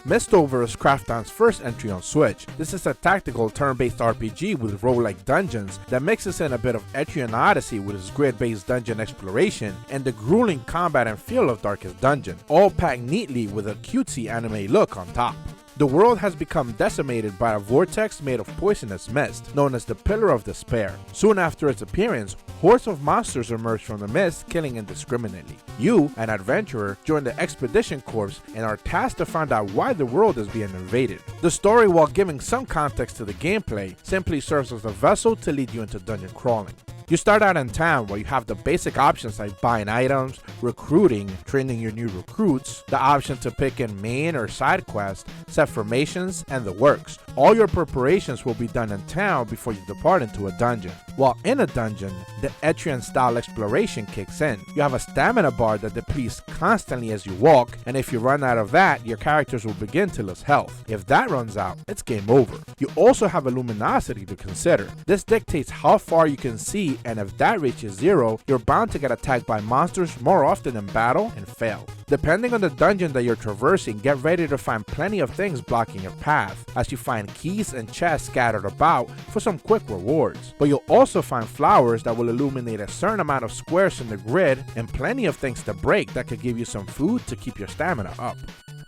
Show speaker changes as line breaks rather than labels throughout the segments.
Mistover is Krafton's first entry on Switch. This is a tactical turn-based RPG with roguelike dungeons that mixes in a bit of Etrian Odyssey with its grid-based dungeon exploration and the grueling combat and feel of Darkest Dungeon, all packed neatly with a cutesy anime look on top. The world has become decimated by a vortex made of poisonous mist, known as the Pillar of Despair. Soon after its appearance, hordes of monsters emerge from the mist, killing indiscriminately. You, an adventurer, join the Expedition Corps and are tasked to find out why the world is being invaded. The story, while giving some context to the gameplay, simply serves as a vessel to lead you into dungeon crawling. You start out in town where you have the basic options like buying items, recruiting, training your new recruits, the option to pick in main or side quests, set formations, and the works. All your preparations will be done in town before you depart into a dungeon. While in a dungeon, the Etrian style exploration kicks in. You have a stamina bar that depletes constantly as you walk, and if you run out of that, your characters will begin to lose health. If that runs out, it's game over. You also have a luminosity to consider. This dictates how far you can see, and if that reaches 0, you're bound to get attacked by monsters more often in battle and fail. Depending on the dungeon that you're traversing, get ready to find plenty of things blocking your path, as you find keys and chests scattered about for some quick rewards. But you'll also find flowers that will illuminate a certain amount of squares in the grid, and plenty of things to break that could give you some food to keep your stamina up.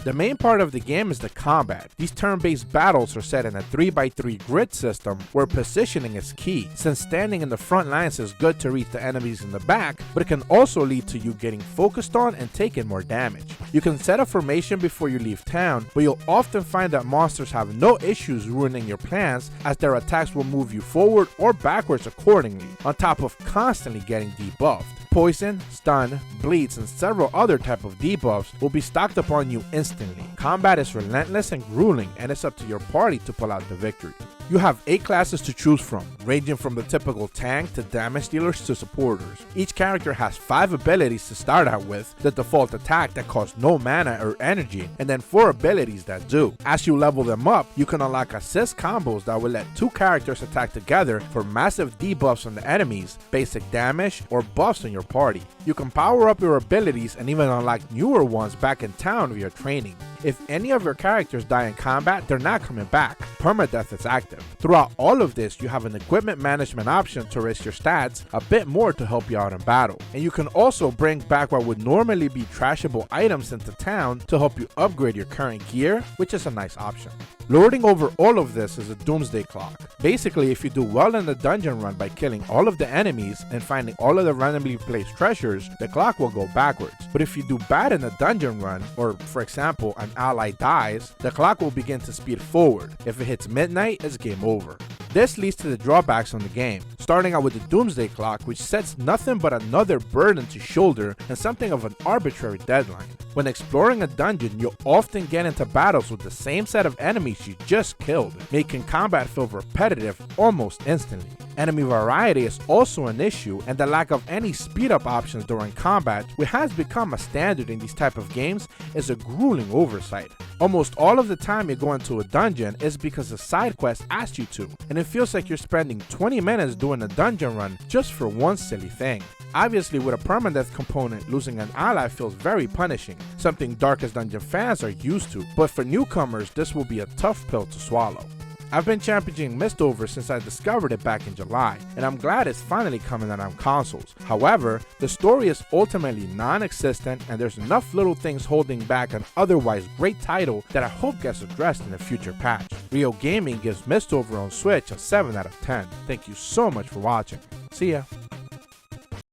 The main part of the game is the combat. These turn-based battles are set in a 3x3 grid system where positioning is key, since standing in the front lines is good to reach the enemies in the back, but it can also lead to you getting focused on and taking more damage. You can set a formation before you leave town, but you'll often find that monsters have no issues ruining your plans, as their attacks will move you forward or backwards accordingly, on top of constantly getting debuffed. Poison, stun, bleeds, and several other type of debuffs will be stocked upon you instantly. Combat is relentless and grueling, and it's up to your party to pull out the victory. You have 8 classes to choose from, ranging from the typical tank to damage dealers to supporters. Each character has 5 abilities to start out with, the default attack that costs no mana or energy, and then 4 abilities that do. As you level them up, you can unlock assist combos that will let 2 characters attack together for massive debuffs on the enemies, basic damage, or buffs on your party. You can power up your abilities and even unlock newer ones back in town via training. If any of your characters die in combat, they're not coming back. Permadeath is active. Throughout all of this, you have an equipment management option to raise your stats a bit more to help you out in battle. And you can also bring back what would normally be trashable items into town to help you upgrade your current gear, which is a nice option. Lording over all of this is a doomsday clock. Basically, if you do well in the dungeon run by killing all of the enemies and finding all of the randomly placed treasures, the clock will go backwards. But if you do bad in the dungeon run, or for example, an ally dies, the clock will begin to speed forward. If it hits midnight, it's game over. This leads to the drawbacks on the game, starting out with the Doomsday Clock, which sets nothing but another burden to shoulder and something of an arbitrary deadline. When exploring a dungeon, you'll often get into battles with the same set of enemies you just killed, making combat feel repetitive almost instantly. Enemy variety is also an issue, and the lack of any speed up options during combat, which has become a standard in these type of games, is a grueling oversight. Almost all of the time you go into a dungeon is because a side quest asked you to, and it feels like you're spending 20 minutes doing a dungeon run just for one silly thing. Obviously, with a permadeath component, losing an ally feels very punishing, something Darkest Dungeon fans are used to, but for newcomers this will be a tough pill to swallow. I've been championing Mistover since I discovered it back in July, and I'm glad it's finally coming out on consoles. However, the story is ultimately non-existent, and there's enough little things holding back an otherwise great title that I hope gets addressed in a future patch. Rio Gaming gives Mistover on Switch a 7 out of 10. Thank you so much for watching. See ya!